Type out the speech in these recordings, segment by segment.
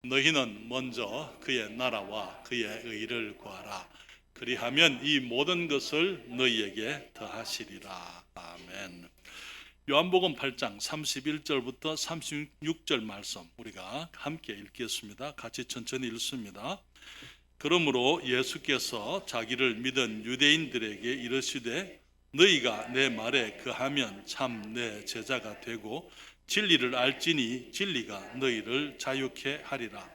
너희는 먼저 그의 나라와 그의 의를 구하라. 그리하면 이 모든 것을 너희에게 더하시리라. 아멘. 요한복음 8장 31절부터 36절 말씀 우리가 함께 읽겠습니다. 같이 천천히 읽습니다. 그러므로 예수께서 자기를 믿은 유대인들에게 이르시되 너희가 내 말에 거하면 참 내 제자가 되고 진리를 알지니 진리가 너희를 자유케 하리라.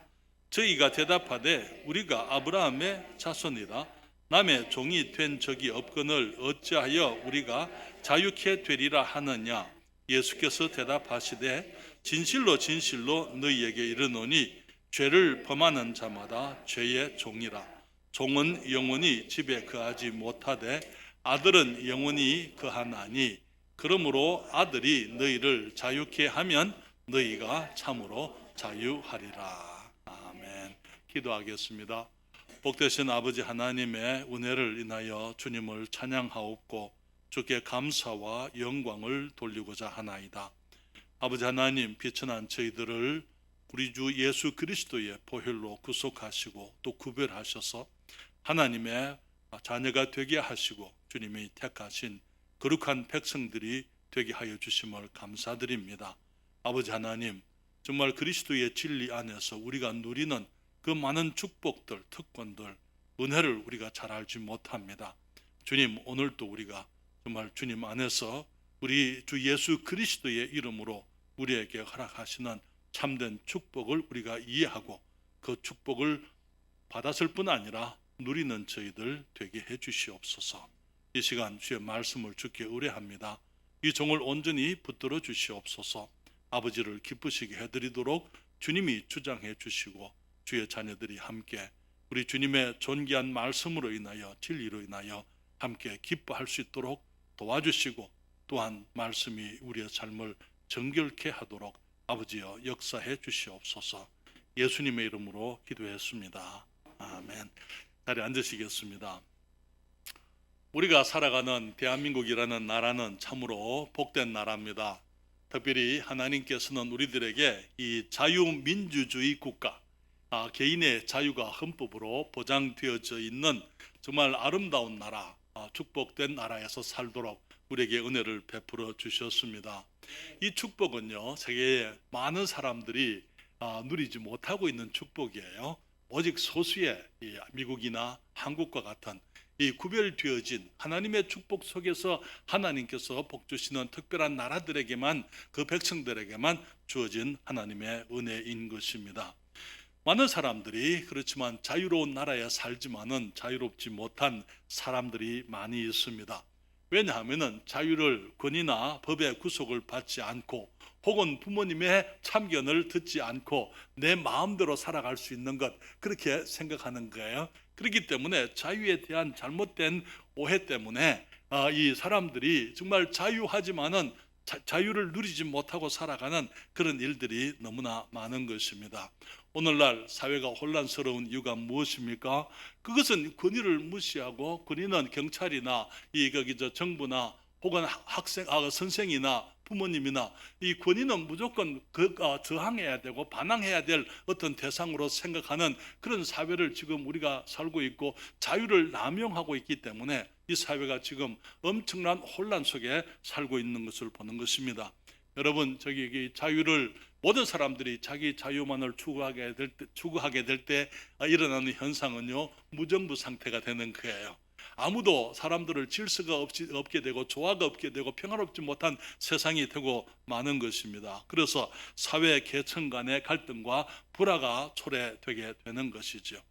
저희가 대답하되 우리가 아브라함의 자손이라 남의 종이 된 적이 없거늘 어찌하여 우리가 자유케 되리라 하느냐. 예수께서 대답하시되 진실로 진실로 너희에게 이르노니 죄를 범하는 자마다 죄의 종이라. 종은 영원히 집에 거하지 못하되 아들은 영원히 거하나니 그러므로 아들이 너희를 자유케 하면 너희가 참으로 자유하리라. 아멘. 기도하겠습니다. 복되신 아버지 하나님의 은혜를 인하여 주님을 찬양하옵고 주께 감사와 영광을 돌리고자 하나이다. 아버지 하나님, 비천한 저희들을 우리 주 예수 그리스도의 보혈로 구속하시고 또 구별하셔서 하나님의 자녀가 되게 하시고 주님이 택하신 거룩한 백성들이 되게 하여 주심을 감사드립니다. 아버지 하나님, 정말 그리스도의 진리 안에서 우리가 누리는 그 많은 축복들, 특권들, 은혜를 우리가 잘 알지 못합니다. 주님, 오늘도 우리가 정말 주님 안에서 우리 주 예수 그리스도의 이름으로 우리에게 허락하시는 참된 축복을 우리가 이해하고 그 축복을 받았을 뿐 아니라 누리는 저희들 되게 해 주시옵소서. 이 시간 주의 말씀을 주께 의뢰합니다. 이 종을 온전히 붙들어 주시옵소서. 아버지를 기쁘시게 해드리도록 주님이 주장해 주시고 주의 자녀들이 함께 우리 주님의 존귀한 말씀으로 인하여 진리로 인하여 함께 기뻐할 수 있도록 도와주시고 또한 말씀이 우리의 삶을 정결케 하도록 아버지여 역사해 주시옵소서. 예수님의 이름으로 기도했습니다. 아멘. 자리에 앉으시겠습니다. 우리가 살아가는 대한민국이라는 나라는 참으로 복된 나라입니다. 특별히 하나님께서는 우리들에게 이 자유민주주의 국가, 개인의 자유가 헌법으로 보장되어져 있는 정말 아름다운 나라, 축복된 나라에서 살도록 우리에게 은혜를 베풀어 주셨습니다. 이 축복은요, 세계의 많은 사람들이 누리지 못하고 있는 축복이에요. 오직 소수의 미국이나 한국과 같은 이 구별되어진 하나님의 축복 속에서 하나님께서 복 주시는 특별한 나라들에게만, 그 백성들에게만 주어진 하나님의 은혜인 것입니다. 많은 사람들이 그렇지만 자유로운 나라에 살지만은 자유롭지 못한 사람들이 많이 있습니다. 왜냐하면 자유를 권위나 법의 구속을 받지 않고 혹은 부모님의 참견을 듣지 않고 내 마음대로 살아갈 수 있는 것, 그렇게 생각하는 거예요. 그렇기 때문에 자유에 대한 잘못된 오해 때문에 이 사람들이 정말 자유하지만은 자유를 누리지 못하고 살아가는 그런 일들이 너무나 많은 것입니다. 오늘날 사회가 혼란스러운 이유가 무엇입니까? 그것은 권위를 무시하고, 권위는 경찰이나 정부나 혹은 선생이나 부모님이나 이 권위는 무조건 저항해야 되고 반항해야 될 어떤 대상으로 생각하는 그런 사회를 지금 우리가 살고 있고 자유를 남용하고 있기 때문에 이 사회가 지금 엄청난 혼란 속에 살고 있는 것을 보는 것입니다. 여러분, 자유를 모든 사람들이 자기 자유만을 추구하게 될 때 일어나는 현상은요, 무정부 상태가 되는 거예요. 아무도 사람들을 질서가 없게 되고 조화가 없게 되고 평화롭지 못한 세상이 되고 마는 것입니다. 그래서 사회 계층 간의 갈등과 불화가 초래되게 되는 것이죠.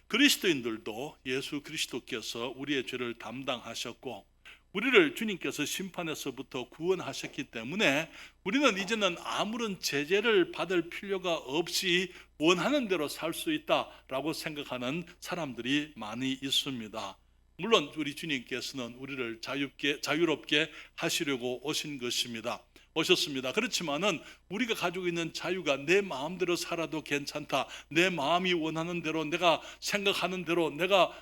그리스도인들도 예수 그리스도께서 우리의 죄를 담당하셨고 우리를 주님께서 심판에서부터 구원하셨기 때문에 우리는 이제는 아무런 제재를 받을 필요가 없이 원하는 대로 살 수 있다라고 생각하는 사람들이 많이 있습니다. 물론 우리 주님께서는 우리를 자유롭게 하시려고 오셨습니다. 그렇지만은 우리가 가지고 있는 자유가 내 마음대로 살아도 괜찮다, 내 마음이 원하는 대로, 내가 생각하는 대로, 내가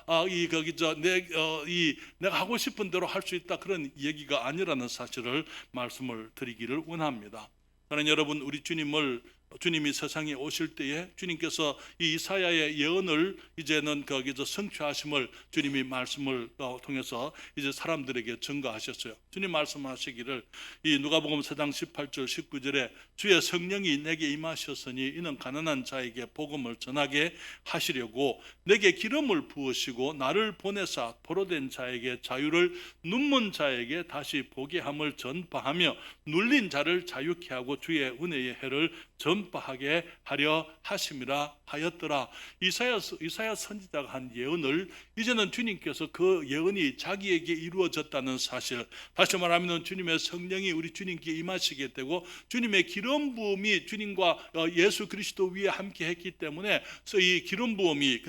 내가 하고 싶은 대로 할 수 있다, 그런 얘기가 아니라는 사실을 말씀을 드리기를 원합니다. 저는 여러분, 우리 주님을 주님이 세상에 오실 때에 주님께서 이 이사야의 예언을 이제는 거기서 성취하심을 주님이 말씀을 통해서 이제 사람들에게 증거하셨어요. 주님 말씀하시기를 이 누가복음 4장 18절 19절에 주의 성령이 내게 임하셨으니 이는 가난한 자에게 복음을 전하게 하시려고 내게 기름을 부으시고 나를 보내사 포로된 자에게 자유를, 눈먼 자에게 다시 보게 함을 전파하며 눌린 자를 자유케 하고 주의 은혜의 해를 전파하게 하려 하심이라 하였더라. 이사야 선지자가 한 예언을 이제는 주님께서 그 예언이 자기에게 이루어졌다는 사실, 다시 말하면 주님의 성령이 우리 주님께 임하시게 되고 주님의 기름 부음이 주님과 예수 그리스도 위에 함께 했기 때문에 이 기름 부음이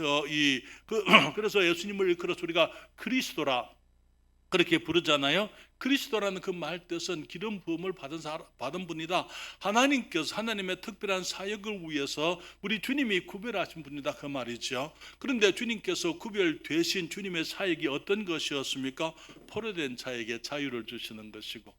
그래서 예수님을 일컬어서 우리가 그리스도라 그렇게 부르잖아요. 그리스도라는 그 말 뜻은 기름 부음을 받은 분이다. 하나님께서 하나님의 특별한 사역을 위해서 우리 주님이 구별하신 분이다 그 말이죠. 그런데 주님께서 구별되신 주님의 사역이 어떤 것이었습니까? 포로된 자에게 자유를 주시는 것이고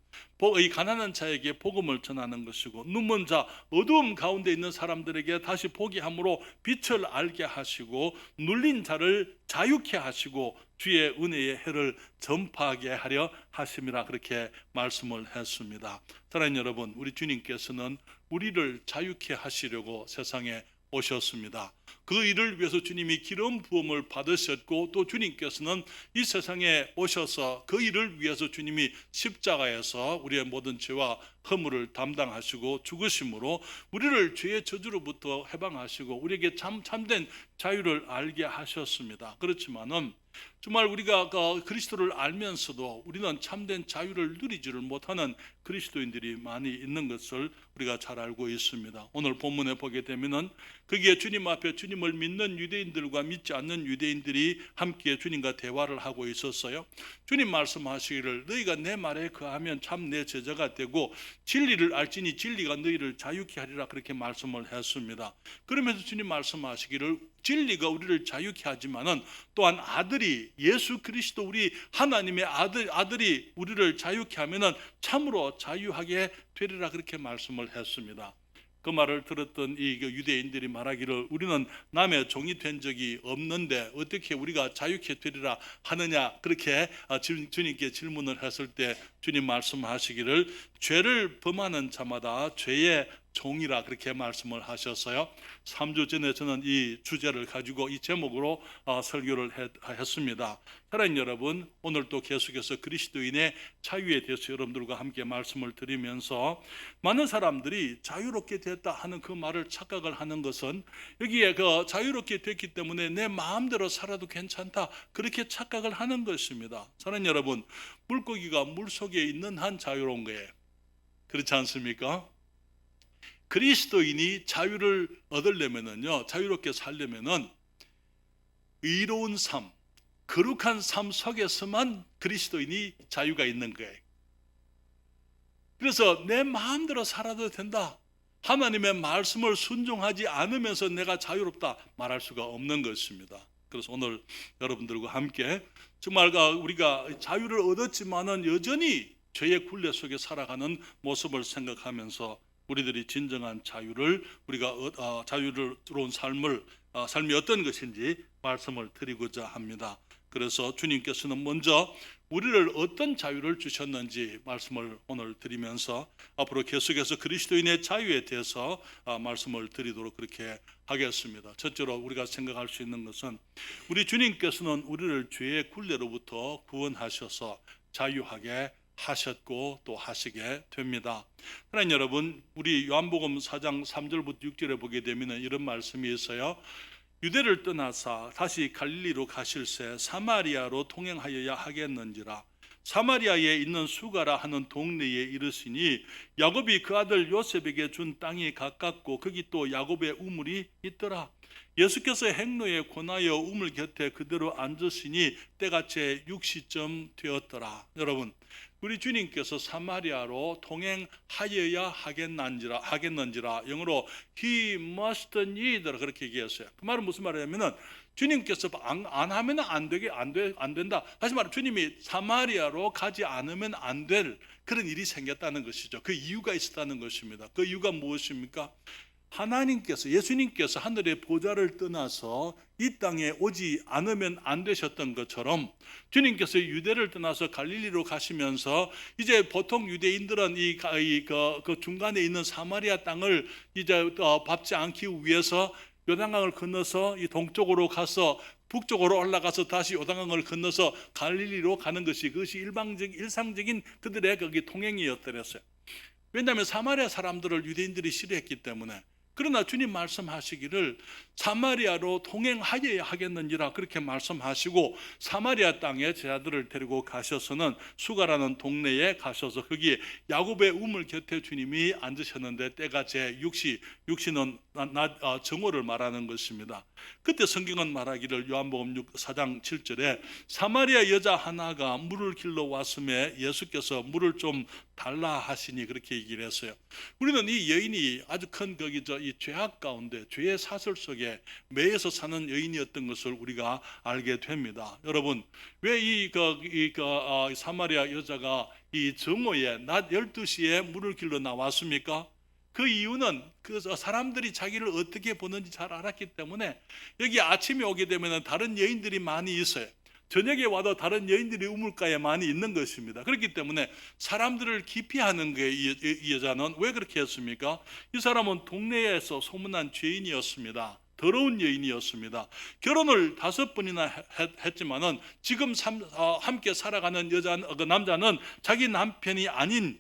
이 가난한 자에게 복음을 전하는 것이고 눈먼 자, 어두움 가운데 있는 사람들에게 다시 보게 함으로 빛을 알게 하시고 눌린 자를 자유케 하시고 주의 은혜의 해를 전파하게 하려 하심이라 그렇게 말씀을 했습니다. 사랑하는 여러분, 우리 주님께서는 우리를 자유케 하시려고 세상에 오셨습니다. 그 일을 위해서 주님이 기름 부음을 받으셨고 또 주님께서는 이 세상에 오셔서 그 일을 위해서 주님이 십자가에서 우리의 모든 죄와 허물을 담당하시고 죽으심으로 우리를 죄의 저주로부터 해방하시고 우리에게 참된 자유를 알게 하셨습니다. 그렇지만은 정말 우리가 그리스도를 알면서도 우리는 참된 자유를 누리지를 못하는 그리스도인들이 많이 있는 것을 우리가 잘 알고 있습니다. 오늘 본문에 보게 되면은 거기에 주님 앞에 주님을 믿는 유대인들과 믿지 않는 유대인들이 함께 주님과 대화를 하고 있었어요. 주님 말씀하시기를 너희가 내 말에 거하면 참 내 제자가 되고 진리를 알지니 진리가 너희를 자유케 하리라 그렇게 말씀을 했습니다. 그러면서 주님 말씀하시기를 진리가 우리를 자유케 하지만은 또한 아들이 예수 그리스도 우리 하나님의 아들이 우리를 자유케 하면은 참으로 자유하게 되리라 그렇게 말씀을 했습니다. 그 말을 들었던 이 유대인들이 말하기를 우리는 남의 종이 된 적이 없는데 어떻게 우리가 자유케 되리라 하느냐 그렇게 주님께 질문을 했을 때 주님 말씀하시기를 죄를 범하는 자마다 죄의 종이라 그렇게 말씀을 하셨어요. 3주 전에 저는 이 주제를 가지고 이 제목으로 설교를 했습니다. 사랑하는 여러분, 오늘 또 계속해서 그리스도인의 자유에 대해서 여러분들과 함께 말씀을 드리면서 많은 사람들이 자유롭게 됐다 하는 그 말을 착각을 하는 것은 여기에 그 자유롭게 됐기 때문에 내 마음대로 살아도 괜찮다 그렇게 착각을 하는 것입니다. 사랑하는 여러분, 물고기가 물속에 있는 한 자유로운 거예요. 그렇지 않습니까? 그리스도인이 자유를 얻으려면은요, 자유롭게 살려면은 의로운 삶, 거룩한 삶 속에서만 그리스도인이 자유가 있는 거예요. 그래서 내 마음대로 살아도 된다. 하나님의 말씀을 순종하지 않으면서 내가 자유롭다 말할 수가 없는 것입니다. 그래서 오늘 여러분들과 함께 정말 우리가 자유를 얻었지만은 여전히 죄의 굴레 속에 살아가는 모습을 생각하면서 우리들이 진정한 자유를 우리가 자유로운 삶이 어떤 것인지 말씀을 드리고자 합니다. 그래서 주님께서는 먼저 우리를 어떤 자유를 주셨는지 말씀을 오늘 드리면서 앞으로 계속해서 그리스도인의 자유에 대해서 말씀을 드리도록 그렇게 하겠습니다. 첫째로 우리가 생각할 수 있는 것은 우리 주님께서는 우리를 죄의 굴레로부터 구원하셔서 자유하게 하셨고 또 하시게 됩니다. 하나님 여러분, 우리 요한복음 4장 3절부터 6절에 보게 되면 이런 말씀이 있어요. 유대를 떠나사 다시 갈릴리로 가실새 사마리아로 통행하여야 하겠는지라. 사마리아에 있는 수가라 하는 동네에 이르시니 야곱이 그 아들 요셉에게 준 땅이 가깝고 거기 또 야곱의 우물이 있더라. 예수께서 행로에 권하여 우물 곁에 그대로 앉으시니 때가 제 6시쯤 되었더라. 여러분, 우리 주님께서 사마리아로 통행하여야 하겠는지라 영어로 He must need 그렇게 얘기했어요. 그 말은 무슨 말이냐면은 주님께서 안 하면 안 된다. 다시 말해 주님이 사마리아로 가지 않으면 안 될 그런 일이 생겼다는 것이죠. 그 이유가 있었다는 것입니다. 그 이유가 무엇입니까? 하나님께서, 예수님께서 하늘의 보좌를 떠나서 이 땅에 오지 않으면 안 되셨던 것처럼 주님께서 유대를 떠나서 갈릴리로 가시면서 이제 보통 유대인들은 그 중간에 있는 사마리아 땅을 이제 밟지 않기 위해서 요단강을 건너서 이 동쪽으로 가서 북쪽으로 올라가서 다시 요단강을 건너서 갈릴리로 가는 것이, 그것이 일상적인 그들의 거기 통행이었더랬어요. 왜냐하면 사마리아 사람들을 유대인들이 싫어했기 때문에. 그러나 주님 말씀하시기를 사마리아로 통행하여야 하겠는지라 그렇게 말씀하시고 사마리아 땅에 제자들을 데리고 가셔서는 수가라는 동네에 가셔서 거기에 야곱의 우물 곁에 주님이 앉으셨는데 때가 제6시, 6시는 정오를 말하는 것입니다. 그때 성경은 말하기를 요한복음 4장 7절에 사마리아 여자 하나가 물을 길러 왔음에 예수께서 물을 좀 달라 하시니 그렇게 얘기를 했어요. 우리는 이 여인이 아주 큰 이 죄악 가운데 죄의 사슬 속에 매여서 사는 여인이었던 것을 우리가 알게 됩니다. 여러분, 왜 사마리아 여자가 이 정오에 낮 12시에 물을 길러 나왔습니까? 그 이유는 그 사람들이 자기를 어떻게 보는지 잘 알았기 때문에 여기 아침에 오게 되면 다른 여인들이 많이 있어요. 저녁에 와도 다른 여인들이 우물가에 많이 있는 것입니다. 그렇기 때문에 사람들을 기피하는 게 이 여자는 왜 그렇게 했습니까? 이 사람은 동네에서 소문난 죄인이었습니다. 더러운 여인이었습니다. 결혼을 5번이나 했지만은 지금 함께 살아가는 남자는 자기 남편이 아닌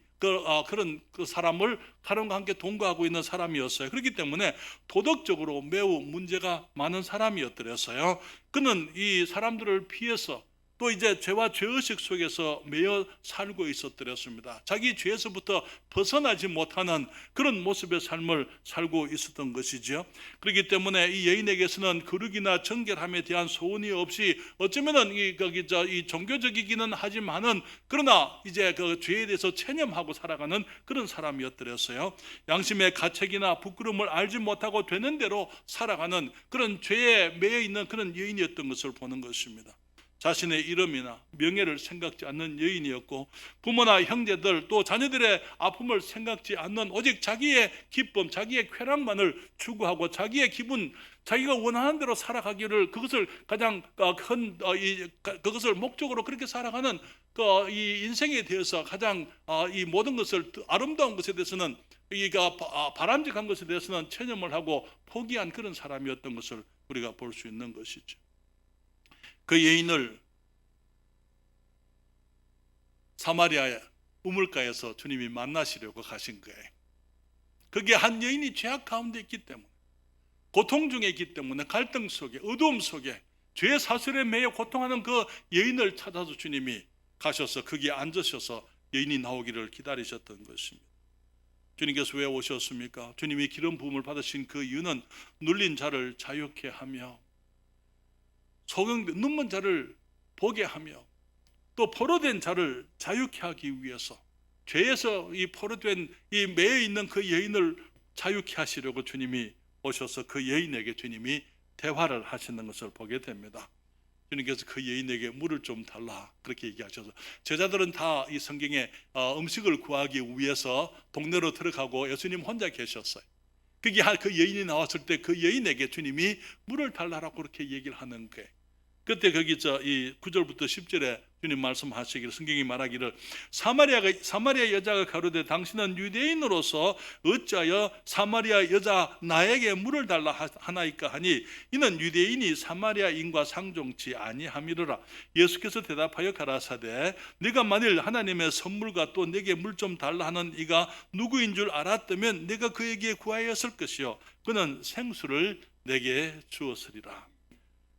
그런 사람을 사람과 함께 동거하고 있는 사람이었어요. 그렇기 때문에 도덕적으로 매우 문제가 많은 사람이었더랬어요. 그는 이 사람들을 피해서 또 이제 죄와 죄의식 속에서 매여 살고 있었더랬습니다. 자기 죄에서부터 벗어나지 못하는 그런 모습의 삶을 살고 있었던 것이죠. 그렇기 때문에 이 여인에게서는 거룩이나 정결함에 대한 소원이 없이 어쩌면은 이 종교적이기는 하지만은 그러나 이제 그 죄에 대해서 체념하고 살아가는 그런 사람이었더랬어요. 양심의 가책이나 부끄러움을 알지 못하고 되는 대로 살아가는 그런 죄에 매여 있는 그런 여인이었던 것을 보는 것입니다. 자신의 이름이나 명예를 생각지 않는 여인이었고 부모나 형제들 또 자녀들의 아픔을 생각지 않는 오직 자기의 기쁨, 자기의 쾌락만을 추구하고 자기의 기분, 자기가 원하는 대로 살아가기를 그것을 가장 큰 그것을 목적으로 그렇게 살아가는 이 인생에 대해서 가장 이 모든 것을 아름다운 것에 대해서는 바람직한 것에 대해서는 체념을 하고 포기한 그런 사람이었던 것을 우리가 볼 수 있는 것이죠. 그 여인을 사마리아 우물가에서 주님이 만나시려고 가신 거예요. 거기에 한 여인이 죄악 가운데 있기 때문에, 고통 중에 있기 때문에, 갈등 속에, 어두움 속에 죄의 사슬에 매여 고통하는 그 여인을 찾아서 주님이 가셔서 거기에 앉으셔서 여인이 나오기를 기다리셨던 것입니다. 주님께서 왜 오셨습니까? 주님이 기름 부음을 받으신 그 이유는 눌린 자를 자유케 하며 눈먼 자를 보게 하며 또 포로된 자를 자유케 하기 위해서 죄에서 이 포로된 이 매여 있는 그 여인을 자유케 하시려고 주님이 오셔서 그 여인에게 주님이 대화를 하시는 것을 보게 됩니다. 주님께서 그 여인에게 물을 좀 달라 그렇게 얘기하셔서 제자들은 다 이 성경에 음식을 구하기 위해서 동네로 들어가고 예수님 혼자 계셨어요. 거기 그 여인이 나왔을 때 그 여인에게 주님이 물을 달라고 그렇게 얘기를 하는 거예요. 그때 거기 이 9절부터 10절에 주님 말씀하시기를, 성경이 말하기를 사마리아 여자가 가로되 당신은 유대인으로서 어찌하여 사마리아 여자 나에게 물을 달라 하나이까 하니 이는 유대인이 사마리아인과 상종치 아니함이로라. 예수께서 대답하여 가라사대 네가 만일 하나님의 선물과 또 내게 물 좀 달라 하는 이가 누구인 줄 알았다면 내가 그에게 구하였을 것이요 그는 생수를 내게 주었으리라.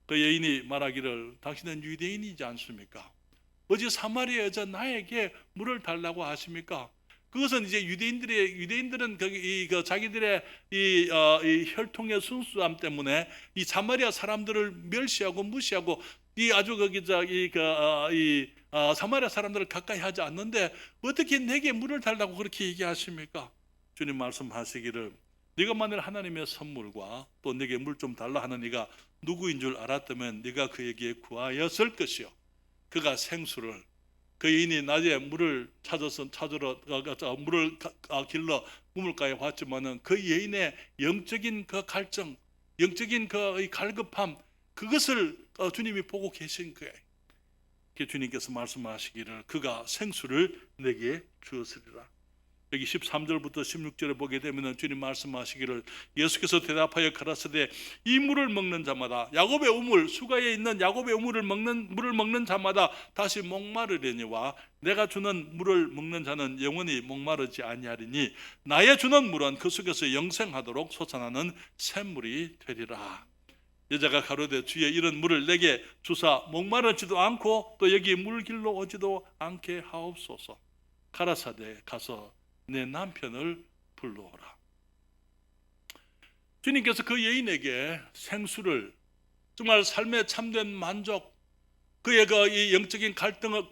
그 여인이 말하기를 당신은 유대인이지 않습니까? 어찌 사마리아 여자 나에게 물을 달라고 하십니까? 그것은 이제 유대인들은 자기들의 이 혈통의 순수함 때문에 이 사마리아 사람들을 멸시하고 무시하고 이 아주 사마리아 사람들을 가까이 하지 않는데 어떻게 내게 물을 달라고 그렇게 얘기하십니까? 주님 말씀하시기를 네가 만일 하나님의 선물과 또 내게 물 좀 달라 하는 이가 누구인 줄 알았다면 네가 그에게 구하였을 것이요 그가 생수를 그 여인이 낮에 물을 찾으러 물을 길러 우물가에 왔지만은 그 여인의 영적인 그 갈증, 영적인 그 갈급함, 그것을 주님이 보고 계신 거예요. 주님께서 말씀하시기를 그가 생수를 내게 주었으리라. 여기 13절부터 16절에 보게 되면 주님 말씀하시기를 예수께서 대답하여 가라사대 이 물을 먹는 자마다 야곱의 우물 수가에 있는 야곱의 우물을 먹는 자마다 다시 목마르려니와 내가 주는 물을 먹는 자는 영원히 목마르지 아니하리니 나의 주는 물은 그 속에서 영생하도록 솟아나는 샘물이 되리라. 여자가 가로되 주여 이런 물을 내게 주사 목마르지도 않고 또 여기 물 길러 오지도 않게 하옵소서. 가라사대 가서 내 남편을 불러오라. 주님께서 그 여인에게 생수를, 정말 삶의 참된 만족, 그의 이 영적인 갈등과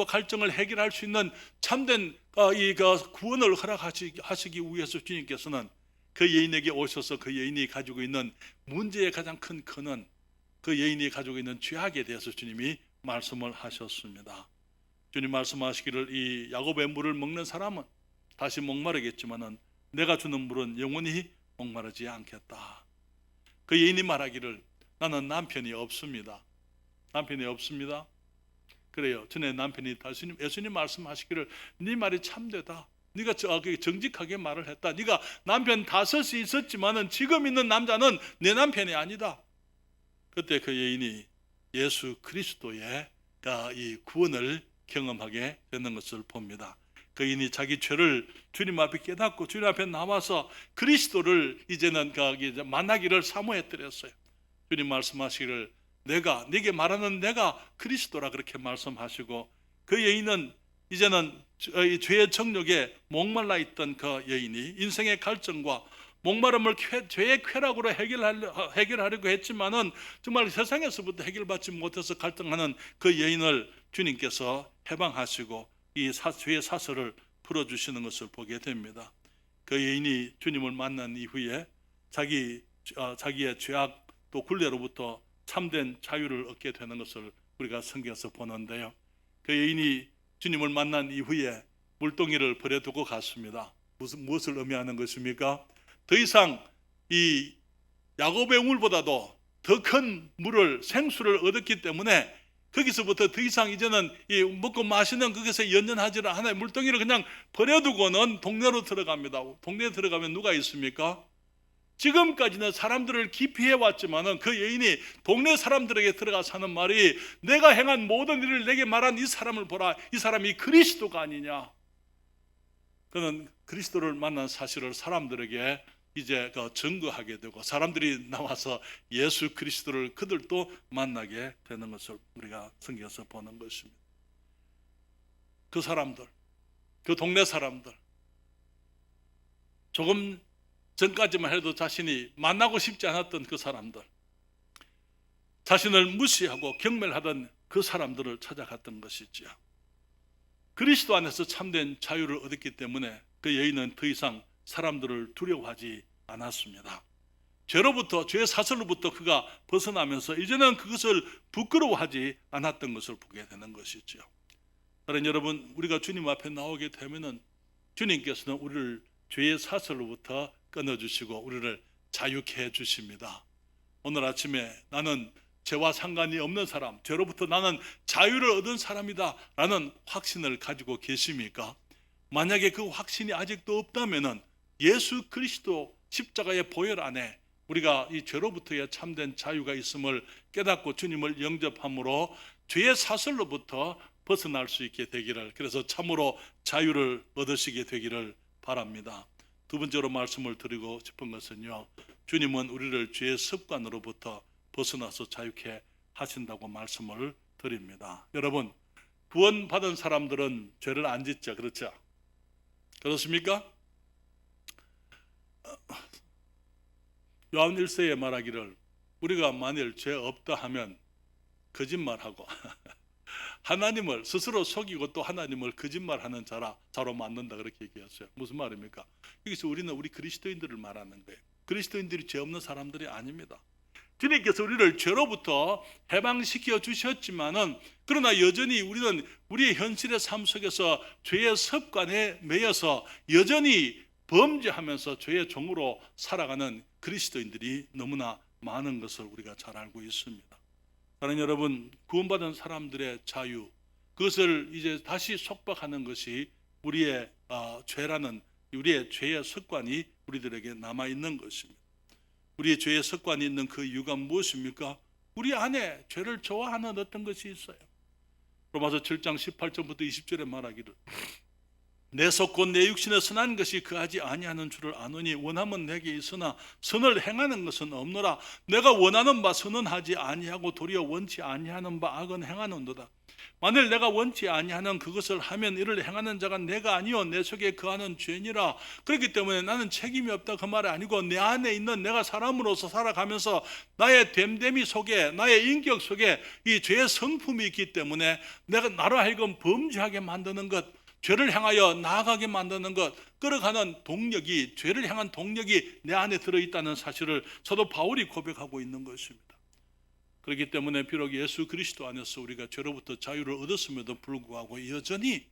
갈증을 해결할 수 있는 참된 이 구원을 허락하시기 위해서 주님께서는 그 여인에게 오셔서 그 여인이 가지고 있는 문제의 가장 큰 근원, 그 여인이 가지고 있는 죄악에 대해서 주님이 말씀을 하셨습니다. 주님 말씀하시기를 이 야곱의 물을 먹는 사람은 다시 목마르겠지만은 내가 주는 물은 영원히 목마르지 않겠다. 그 여인이 말하기를 나는 남편이 없습니다. 남편이 없습니다. 그래요. 전에 남편이 예수님 말씀하시기를 네 말이 참되다. 네가 정직하게 말을 했다. 네가 남편 5이 있었지만은 지금 있는 남자는 내 남편이 아니다. 그때 그 여인이 예수 그리스도의 이 구원을 경험하게 되는 것을 봅니다. 그 여인이 자기 죄를 주님 앞에 깨닫고 주님 앞에 나와서 그리스도를 이제는 만나기를 사모했더랬어요. 주님 말씀하시기를 네게 말하는 내가 그리스도라 그렇게 말씀하시고 그 여인은 이제는 죄의 정욕에 목말라 있던 그 여인이 인생의 갈증과 목마름을 죄의 쾌락으로 해결하려고 했지만은 정말 세상에서부터 해결받지 못해서 갈등하는 그 여인을 주님께서 해방하시고 이 죄의 사슬을 풀어주시는 것을 보게 됩니다. 그 여인이 주님을 만난 이후에 자기의 죄악 또 굴레로부터 참된 자유를 얻게 되는 것을 우리가 성경에서 보는데요. 그 여인이 주님을 만난 이후에 물동이를 버려두고 갔습니다. 무엇을 의미하는 것입니까? 더 이상 이 야곱의 우물보다도 더 큰 물을, 생수를 얻었기 때문에 거기서부터 더 이상 이제는 이 먹고 마시는 거기서 연연하지 않아요. 물동이를 그냥 버려두고는 동네로 들어갑니다. 동네에 들어가면 누가 있습니까? 지금까지는 사람들을 기피해 왔지만은 그 여인이 동네 사람들에게 들어가서 하는 말이 내가 행한 모든 일을 내게 말한 이 사람을 보라. 이 사람이 그리스도가 아니냐. 그는 그리스도를 만난 사실을 사람들에게 이제 증거하게 되고 사람들이 나와서 예수 그리스도를 그들도 만나게 되는 것을 우리가 성경에서 보는 것입니다. 그 사람들, 그 동네 사람들, 조금 전까지만 해도 자신이 만나고 싶지 않았던 그 사람들, 자신을 무시하고 경멸하던 그 사람들을 찾아갔던 것이지요. 그리스도 안에서 참된 자유를 얻었기 때문에 그 여인은 더 이상 사람들을 두려워하지 않았습니다. 죄로부터, 죄의 사슬로부터 그가 벗어나면서 이제는 그것을 부끄러워하지 않았던 것을 보게 되는 것이죠. 사랑하는 여러분, 우리가 주님 앞에 나오게 되면은 주님께서는 우리를 죄의 사슬로부터 끊어주시고 우리를 자유케 해주십니다. 오늘 아침에 나는 죄와 상관이 없는 사람, 죄로부터 나는 자유를 얻은 사람이다 라는 확신을 가지고 계십니까? 만약에 그 확신이 아직도 없다면 예수 그리스도 십자가의 보혈 안에 우리가 이 죄로부터의 참된 자유가 있음을 깨닫고 주님을 영접함으로 죄의 사슬로부터 벗어날 수 있게 되기를, 그래서 참으로 자유를 얻으시게 되기를 바랍니다. 두 번째로 말씀을 드리고 싶은 것은요, 주님은 우리를 죄의 습관으로부터 벗어나서 자유케 하신다고 말씀을 드립니다. 여러분, 구원받은 사람들은 죄를 안 짓죠, 그렇죠? 그렇습니까? 요한 1세에 말하기를 우리가 만일 죄 없다 하면 거짓말하고 하나님을 스스로 속이고 또 하나님을 거짓말하는 자로 만든다, 그렇게 얘기했어요. 무슨 말입니까? 여기서 우리는 우리 그리스도인들을 말하는 거예요. 그리스도인들이 죄 없는 사람들이 아닙니다. 주님께서 우리를 죄로부터 해방시켜 주셨지만은 그러나 여전히 우리는 우리의 현실의 삶 속에서 죄의 습관에 매여서 여전히 범죄하면서 죄의 종으로 살아가는 그리스도인들이 너무나 많은 것을 우리가 잘 알고 있습니다. 사랑하는 여러분, 구원받은 사람들의 자유, 그것을 이제 다시 속박하는 것이 우리의 죄라는 우리의 죄의 습관이 우리들에게 남아 있는 것입니다. 우리의 죄의 습관이 있는 그 이유가 무엇입니까? 우리 안에 죄를 좋아하는 어떤 것이 있어요. 로마서 7장 18절부터 20절에 말하기를 내 속 곧 내 육신에 선한 것이 그하지 아니하는 줄을 아노니 원함은 내게 있으나 선을 행하는 것은 없노라. 내가 원하는 바 선은 하지 아니하고 도리어 원치 아니하는 바 악은 행하는도다. 만일 내가 원치 아니하는 그것을 하면 이를 행하는 자가 내가 아니요 내 속에 거하는 죄니라. 그렇기 때문에 나는 책임이 없다 그 말이 아니고 내 안에 있는 내가 사람으로서 살아가면서 나의 됨됨이 속에 나의 인격 속에 이 죄의 성품이 있기 때문에 내가 나로 하여금 범죄하게 만드는 것, 죄를 향하여 나아가게 만드는 것, 끌어가는 동력이, 죄를 향한 동력이 내 안에 들어있다는 사실을 사도 바울이 고백하고 있는 것입니다. 그렇기 때문에 비록 예수 그리스도 안에서 우리가 죄로부터 자유를 얻었음에도 불구하고 여전히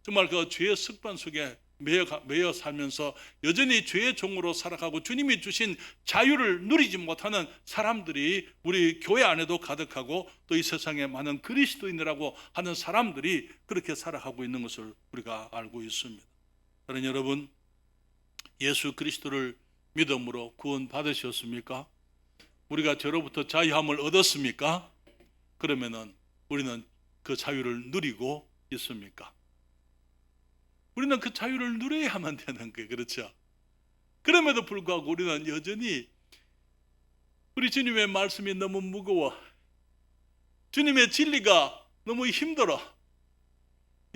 정말 그 죄의 습관 속에 매여 살면서 여전히 죄의 종으로 살아가고 주님이 주신 자유를 누리지 못하는 사람들이 우리 교회 안에도 가득하고 또 이 세상에 많은 그리스도인이라고 하는 사람들이 그렇게 살아가고 있는 것을 우리가 알고 있습니다. 그러나 여러분, 예수 그리스도를 믿음으로 구원 받으셨습니까? 우리가 죄로부터 자유함을 얻었습니까? 그러면은 우리는 그 자유를 누리고 있습니까? 우리는 그 자유를 누려야만 되는 거예요. 그렇죠? 그럼에도 불구하고 우리는 여전히 우리 주님의 말씀이 너무 무거워, 주님의 진리가 너무 힘들어,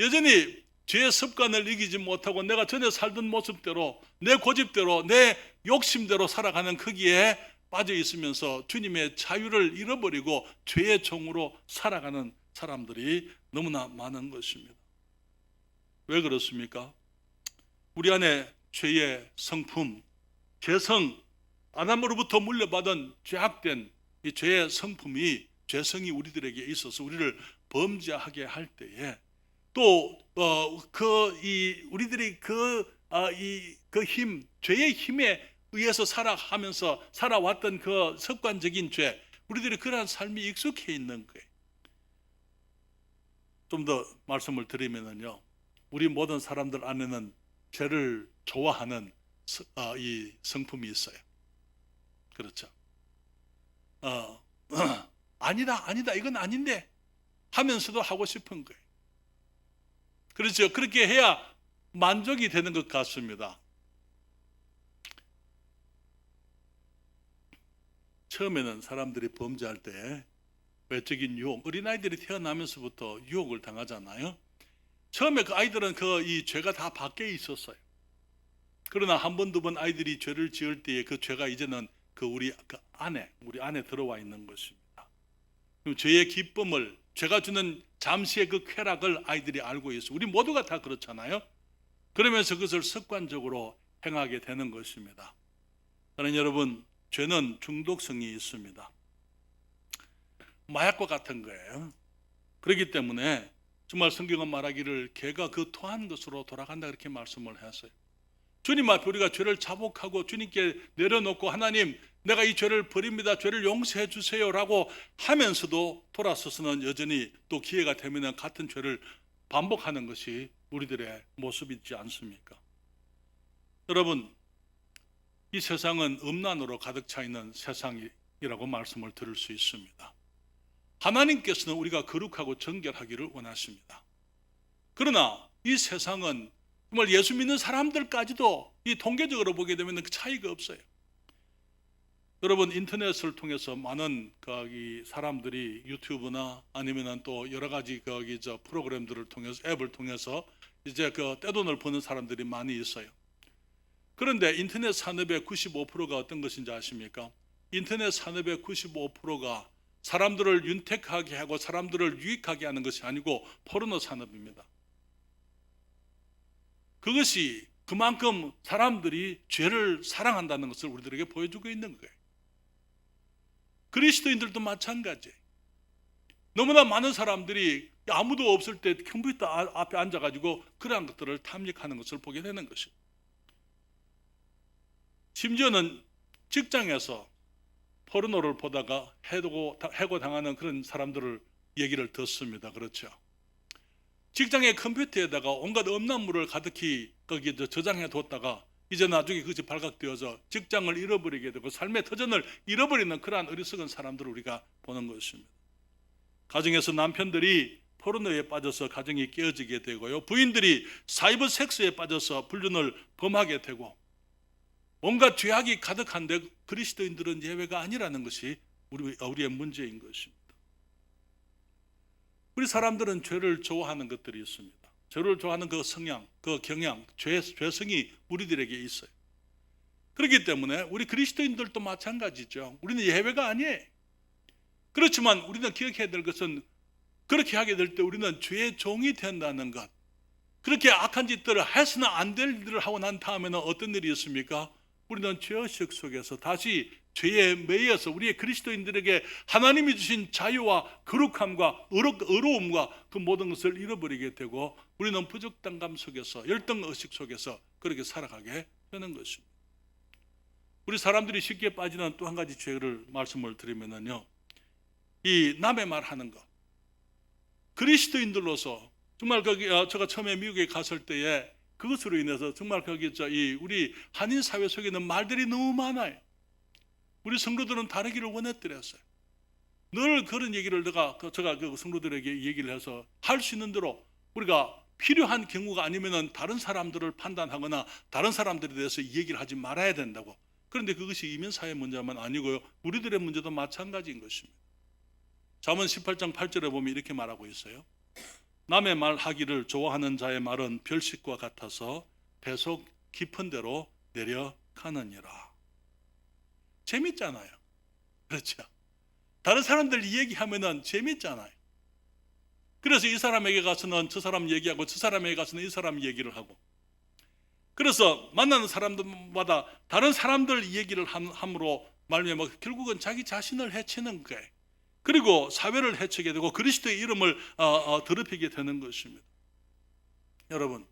여전히 죄의 습관을 이기지 못하고 내가 전에 살던 모습대로 내 고집대로 내 욕심대로 살아가는 거기에 빠져 있으면서 주님의 자유를 잃어버리고 죄의 종으로 살아가는 사람들이 너무나 많은 것입니다. 왜 그렇습니까? 우리 안에 죄의 성품, 죄성, 아담으로부터 물려받은 죄악된 이 죄의 성품이, 죄성이 우리들에게 있어서 우리를 범죄하게 할 때에 또 우리들이 그 힘, 죄의 힘에 의해서 살아가면서 살아왔던 그 습관적인 죄, 우리들이 그러한 삶이 익숙해 있는 거예요. 좀 더 말씀을 드리면요, 우리 모든 사람들 안에는 죄를 좋아하는 이 성품이 있어요. 그렇죠? 아니다, 이건 아닌데 하면서도 하고 싶은 거예요. 그렇죠? 그렇게 해야 만족이 되는 것 같습니다. 처음에는 사람들이 범죄할 때 외적인 유혹, 어린아이들이 태어나면서부터 유혹을 당하잖아요. 처음에 그 아이들은 이 죄가 다 밖에 있었어요. 그러나 한 번, 두 번 아이들이 죄를 지을 때에 그 죄가 이제는 우리 안에 들어와 있는 것입니다. 그럼 죄의 기쁨을, 죄가 주는 잠시의 그 쾌락을 아이들이 알고 있어요. 우리 모두가 다 그렇잖아요. 그러면서 그것을 습관적으로 행하게 되는 것입니다. 저는 여러분, 죄는 중독성이 있습니다. 마약과 같은 거예요. 그렇기 때문에 정말 성경은 말하기를 개가 그 토한 것으로 돌아간다 그렇게 말씀을 했어요. 주님 앞에 우리가 죄를 자복하고 주님께 내려놓고 하나님, 내가 이 죄를 버립니다, 죄를 용서해 주세요 라고 하면서도 돌아서서는 여전히 또 기회가 되면 같은 죄를 반복하는 것이 우리들의 모습이지 않습니까? 여러분, 이 세상은 음란으로 가득 차 있는 세상이라고 말씀을 들을 수 있습니다. 하나님께서는 우리가 거룩하고 정결하기를 원하십니다. 그러나 이 세상은 정말 예수 믿는 사람들까지도 이 통계적으로 보게 되면 그 차이가 없어요. 여러분, 인터넷을 통해서 많은 이 사람들이 유튜브나 아니면 또 여러 가지 프로그램들을 통해서, 앱을 통해서 이제 떼돈을 버는 사람들이 많이 있어요. 그런데 인터넷 산업의 95%가 어떤 것인지 아십니까? 인터넷 산업의 95%가 사람들을 윤택하게 하고 사람들을 유익하게 하는 것이 아니고 포르노 산업입니다. 그것이 그만큼 사람들이 죄를 사랑한다는 것을 우리들에게 보여주고 있는 거예요. 그리스도인들도 마찬가지예요. 너무나 많은 사람들이 아무도 없을 때 컴퓨터 앞에 앉아가지고 그러한 것들을 탐닉하는 것을 보게 되는 것이에요. 심지어는 직장에서 포르노를 보다가 해고당하는 그런 사람들을 얘기를 듣습니다. 그렇죠? 직장의 컴퓨터에다가 온갖 음란물을 가득히 거기에 저장해 뒀다가 이제 나중에 그것이 발각되어서 직장을 잃어버리게 되고 삶의 터전을 잃어버리는 그러한 어리석은 사람들을 우리가 보는 것입니다. 가정에서 남편들이 포르노에 빠져서 가정이 깨어지게 되고요, 부인들이 사이버 섹스에 빠져서 불륜을 범하게 되고 온갖 죄악이 가득한데 그리스도인들은 예외가 아니라는 것이 우리의 문제인 것입니다. 우리 사람들은 죄를 좋아하는 것들이 있습니다. 죄를 좋아하는 그 성향, 그 경향, 죄성이 우리들에게 있어요. 그렇기 때문에 우리 그리스도인들도 마찬가지죠. 우리는 예외가 아니에요. 그렇지만 우리는 기억해야 될 것은 그렇게 하게 될 때 우리는 죄의 종이 된다는 것. 그렇게 악한 짓들을 해서는 안 될 일을 하고 난 다음에는 어떤 일이 있습니까? 우리는 죄의식 속에서 다시 죄에 매여서 우리의 그리스도인들에게 하나님이 주신 자유와 거룩함과 의로움과 그 모든 것을 잃어버리게 되고 우리는 부적당감 속에서 열등의식 속에서 그렇게 살아가게 되는 것입니다. 우리 사람들이 쉽게 빠지는 또 한 가지 죄를 말씀을 드리면요, 이 남의 말 하는 것. 그리스도인들로서 정말 제가 처음에 미국에 갔을 때에 그것으로 인해서 정말 우리 한인 사회 속에는 말들이 너무 많아요. 우리 성도들은 다르기를 원했더랬어요. 늘 그런 얘기를 제가 그 성도들에게 얘기를 해서 할 수 있는 대로 우리가 필요한 경우가 아니면은 다른 사람들을 판단하거나 다른 사람들에 대해서 얘기를 하지 말아야 된다고. 그런데 그것이 이민사회 문제만 아니고요, 우리들의 문제도 마찬가지인 것입니다. 잠언 18장 8절에 보면 이렇게 말하고 있어요. 남의 말 하기를 좋아하는 자의 말은 별식과 같아서 배속 깊은 데로 내려가느니라. 재밌잖아요. 그렇죠? 다른 사람들 얘기하면은 재밌잖아요. 그래서 이 사람에게 가서는 저 사람 얘기하고 저 사람에게 가서는 이 사람 얘기를 하고, 그래서 만나는 사람들마다 다른 사람들 얘기를 함으로 말미암아 결국은 자기 자신을 해치는 거예요. 그리고 사회를 해치게 되고 그리스도의 이름을 더럽히게 되는 것입니다. 여러분,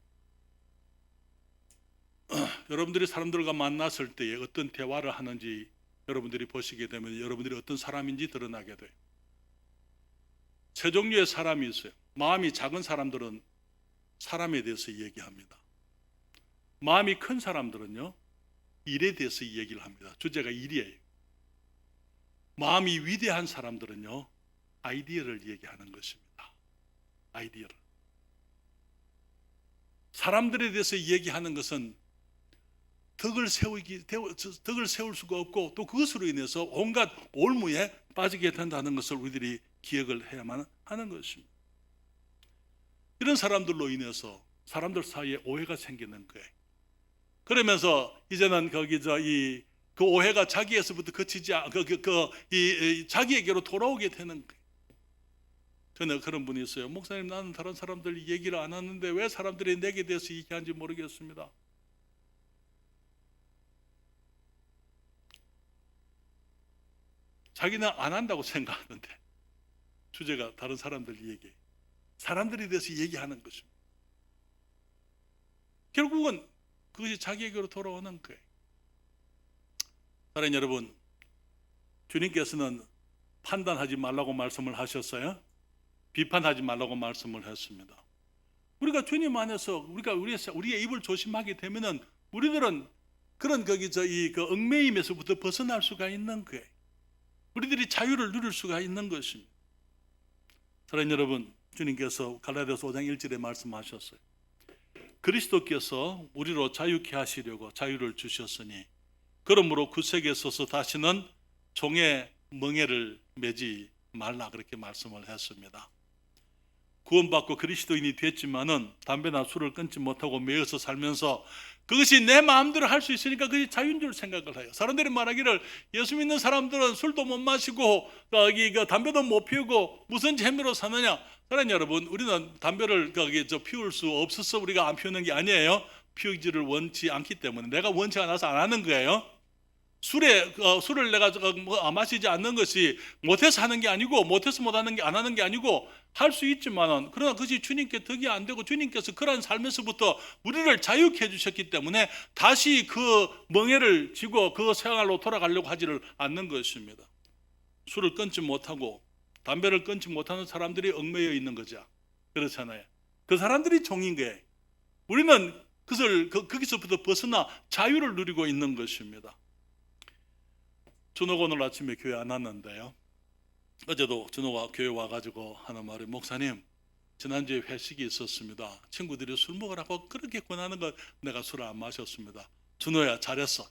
여러분들이 사람들과 만났을 때에 어떤 대화를 하는지 여러분들이 보시게 되면 여러분들이 어떤 사람인지 드러나게 돼요. 세 종류의 사람이 있어요. 마음이 작은 사람들은 사람에 대해서 얘기합니다. 마음이 큰 사람들은요, 일에 대해서 얘기를 합니다. 주제가 일이에요. 마음이 위대한 사람들은요, 아이디어를 얘기하는 것입니다. 아이디어를. 사람들에 대해서 얘기하는 것은 덕을 세울 수가 없고 또 그것으로 인해서 온갖 올무에 빠지게 된다는 것을 우리들이 기억을 해야만 하는 것입니다. 이런 사람들로 인해서 사람들 사이에 오해가 생기는 거예요. 그러면서 이제는 그 오해가 자기에서부터 그치지 자기에게로 돌아오게 되는 거예요. 저는 그런 분이 있어요. 목사님, 나는 다른 사람들 얘기를 안 하는데 왜 사람들이 내게 대해서 얘기하는지 모르겠습니다. 자기는 안 한다고 생각하는데 주제가 다른 사람들 얘기, 사람들에 대해서 얘기하는 것입니다. 결국은 그것이 자기에게로 돌아오는 거예요. 사랑하는 여러분, 주님께서는 판단하지 말라고 말씀을 하셨어요. 비판하지 말라고 말씀을 했습니다. 우리가 주님 안에서 우리의 입을 조심하게 되면은 우리들은 그런 그 얽매임에서부터 벗어날 수가 있는 거예요. 우리들이 자유를 누릴 수가 있는 것입니다. 사랑하는 여러분, 주님께서 갈라디아서 5장 1절에 말씀하셨어요. 그리스도께서 우리로 자유케 하시려고 자유를 주셨으니 그러므로 구색에 서서 다시는 종의 멍에를 매지 말라, 그렇게 말씀을 했습니다. 구원받고 그리스도인이 됐지만은 담배나 술을 끊지 못하고 매여서 살면서 그것이 내 마음대로 할 수 있으니까 그것이 자유인 줄 생각을 해요. 사람들이 말하기를 예수 믿는 사람들은 술도 못 마시고 담배도 못 피우고 무슨 재미로 사느냐. 사랑하는 여러분, 우리는 담배를 피울 수 없어서 우리가 안 피우는 게 아니에요. 피우기를 원치 않기 때문에, 내가 원치 않아서 안 하는 거예요. 술을 내가 마시지 않는 것이 못해서 하는 게 아니고, 못해서 못하는 게 안 하는 게 아니고, 할 수 있지만은, 그러나 그것이 주님께 덕이 안 되고, 주님께서 그러한 삶에서부터 우리를 자유케 해주셨기 때문에 다시 그 멍에를 지고 그 생활로 돌아가려고 하지를 않는 것입니다. 술을 끊지 못하고 담배를 끊지 못하는 사람들이 얽매여 있는 거죠. 그렇잖아요. 그 사람들이 종인 거예요. 우리는 그것을 거기서부터 벗어나 자유를 누리고 있는 것입니다. 준호가 오늘 아침에 교회 안 왔는데요, 어제도 준호가 교회 와가지고 하는 말이, 목사님 지난주에 회식이 있었습니다. 친구들이 술 먹으라고 그렇게 권하는 것 내가 술을 안 마셨습니다. 준호야, 잘했어.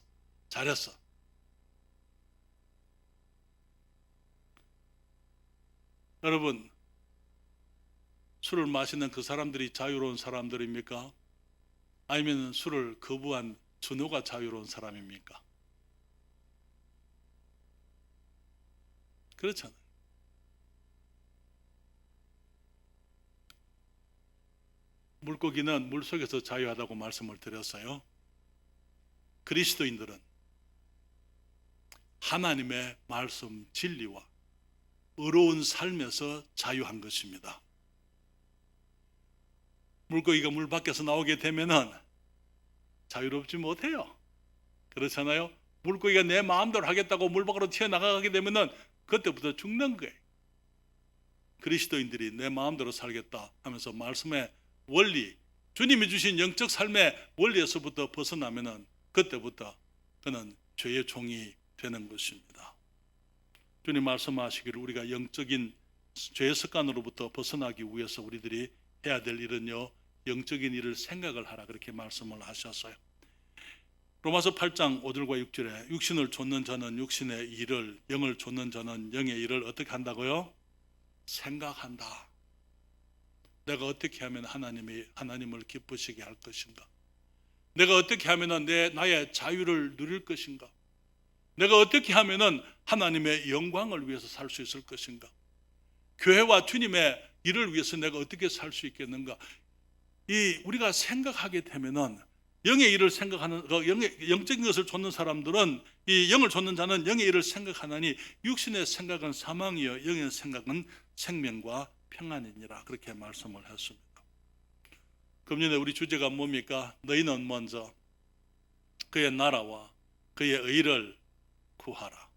여러분, 술을 마시는 그 사람들이 자유로운 사람들입니까? 아니면 술을 거부한 준호가 자유로운 사람입니까? 그렇잖아요. 물고기는 물속에서 자유하다고 말씀을 드렸어요. 그리스도인들은 하나님의 말씀 진리와 의로운 삶에서 자유한 것입니다. 물고기가 물 밖에서 나오게 되면은 자유롭지 못해요. 그렇잖아요. 물고기가 내 마음대로 하겠다고 물 밖으로 튀어나가게 되면은 그때부터 죽는 거예요. 그리스도인들이 내 마음대로 살겠다 하면서 말씀의 원리, 주님이 주신 영적 삶의 원리에서부터 벗어나면은 그때부터 그는 죄의 종이 되는 것입니다. 주님 말씀하시기를 우리가 영적인 죄의 습관으로부터 벗어나기 위해서 우리들이 해야 될 일은요, 영적인 일을 생각을 하라, 그렇게 말씀을 하셨어요. 로마서 8장 5절과 6절에 육신을 좇는 자는 육신의 일을, 영을 좇는 자는 영의 일을 어떻게 한다고요? 생각한다. 내가 어떻게 하면 하나님을 기쁘시게 할 것인가? 내가 어떻게 하면 나의 자유를 누릴 것인가? 내가 어떻게 하면 하나님의 영광을 위해서 살 수 있을 것인가? 교회와 주님의 일을 위해서 내가 어떻게 살 수 있겠는가? 우리가 생각하게 되면은, 영의 일을 생각하는, 영적인 것을 좇는 사람들은, 이 영을 좇는 자는 영의 일을 생각하나니 육신의 생각은 사망이요 영의 생각은 생명과 평안이니라, 그렇게 말씀을 했습니다. 금년에 우리 주제가 뭡니까? 너희는 먼저 그의 나라와 그의 의를 구하라.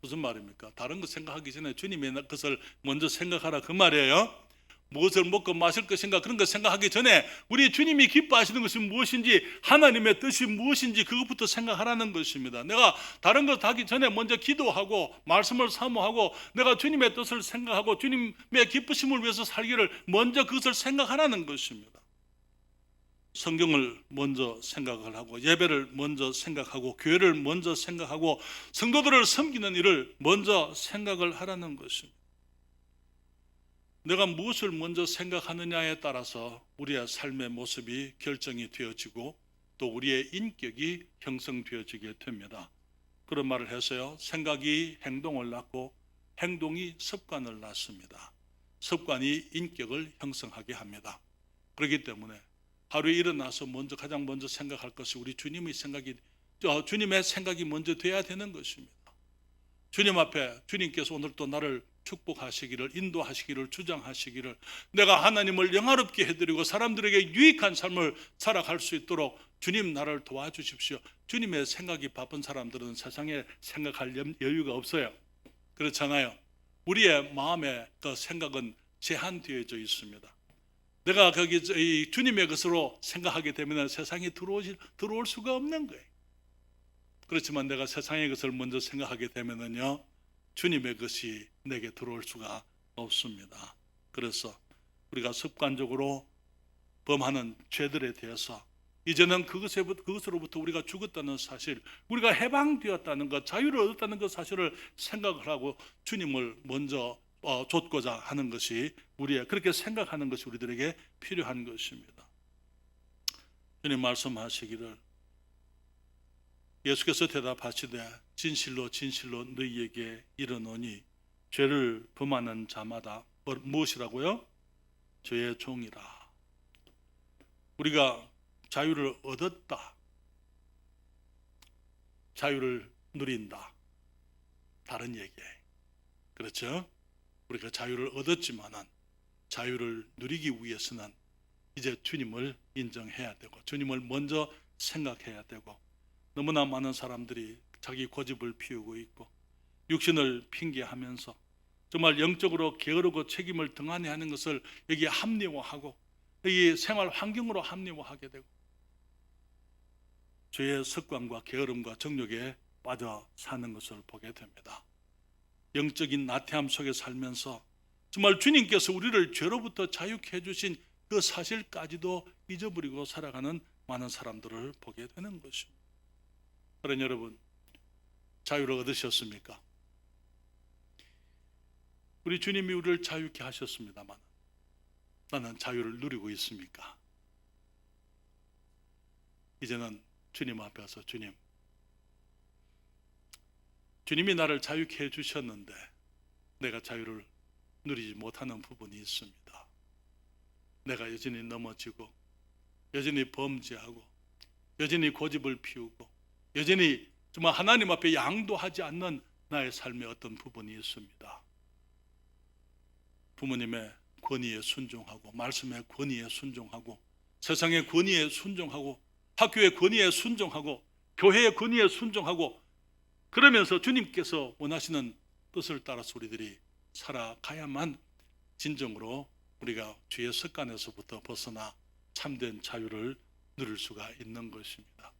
무슨 말입니까? 다른 거 생각하기 전에 주님의 것을 먼저 생각하라, 그 말이에요. 무엇을 먹고 마실 것인가, 그런 거 생각하기 전에 우리 주님이 기뻐하시는 것이 무엇인지, 하나님의 뜻이 무엇인지 그것부터 생각하라는 것입니다. 내가 다른 것 하기 전에 먼저 기도하고 말씀을 사모하고 내가 주님의 뜻을 생각하고 주님의 기쁘심을 위해서 살기를 먼저 그것을 생각하라는 것입니다. 성경을 먼저 생각을 하고, 예배를 먼저 생각하고, 교회를 먼저 생각하고, 성도들을 섬기는 일을 먼저 생각을 하라는 것입니다. 내가 무엇을 먼저 생각하느냐에 따라서 우리의 삶의 모습이 결정이 되어지고 또 우리의 인격이 형성되어지게 됩니다. 그런 말을 해서요, 생각이 행동을 낳고 행동이 습관을 낳습니다. 습관이 인격을 형성하게 합니다. 그렇기 때문에 하루에 일어나서 가장 먼저 생각할 것이 우리 주님의 생각이 먼저 돼야 되는 것입니다. 주님 앞에 주님께서 오늘 또 나를 축복하시기를, 인도하시기를, 주장하시기를, 내가 하나님을 영화롭게 해드리고 사람들에게 유익한 삶을 살아갈 수 있도록 주님 나를 도와주십시오. 주님의 생각이 바쁜 사람들은 세상에 생각할 여유가 없어요. 그렇잖아요. 우리의 마음의 그 생각은 제한되어져 있습니다. 내가 거기 주님의 것으로 생각하게 되면 세상에 들어올 수가 없는 거예요. 그렇지만 내가 세상의 것을 먼저 생각하게 되면은요, 주님의 것이 내게 들어올 수가 없습니다. 그래서 우리가 습관적으로 범하는 죄들에 대해서 이제는 그것으로부터 우리가 죽었다는 사실, 우리가 해방되었다는 것, 자유를 얻었다는 것 사실을 생각을 하고 주님을 먼저 좇고자 하는 것이, 그렇게 생각하는 것이 우리들에게 필요한 것입니다. 주님 말씀하시기를, 예수께서 대답하시되 진실로 진실로 너희에게 이르노니 죄를 범하는 자마다 무엇이라고요? 죄의 종이라. 우리가 자유를 얻었다, 자유를 누린다. 다른 얘기예요. 그렇죠? 우리가 자유를 얻었지만은 자유를 누리기 위해서는 이제 주님을 인정해야 되고 주님을 먼저 생각해야 되고, 너무나 많은 사람들이 자기 고집을 피우고 있고 육신을 핑계하면서 정말 영적으로 게으르고 책임을 등한히 하는 것을 여기에 합리화하고 여기 생활 환경으로 합리화하게 되고 죄의 습관과 게으름과 정욕에 빠져 사는 것을 보게 됩니다. 영적인 나태함 속에 살면서 정말 주님께서 우리를 죄로부터 자유케 해주신 그 사실까지도 잊어버리고 살아가는 많은 사람들을 보게 되는 것입니다. 그러니 여러분, 자유를 얻으셨습니까? 우리 주님이 우리를 자유케 하셨습니다만 나는 자유를 누리고 있습니까? 이제는 주님 앞에 와서 주님이 나를 자유케 해주셨는데 내가 자유를 누리지 못하는 부분이 있습니다. 내가 여전히 넘어지고 여전히 범죄하고 여전히 고집을 피우고 여전히 정말 하나님 앞에 양도하지 않는 나의 삶의 어떤 부분이 있습니다. 부모님의 권위에 순종하고 말씀의 권위에 순종하고 세상의 권위에 순종하고 학교의 권위에 순종하고 교회의 권위에 순종하고 그러면서 주님께서 원하시는 뜻을 따라서 우리들이 살아가야만 진정으로 우리가 죄의 습관에서부터 벗어나 참된 자유를 누릴 수가 있는 것입니다.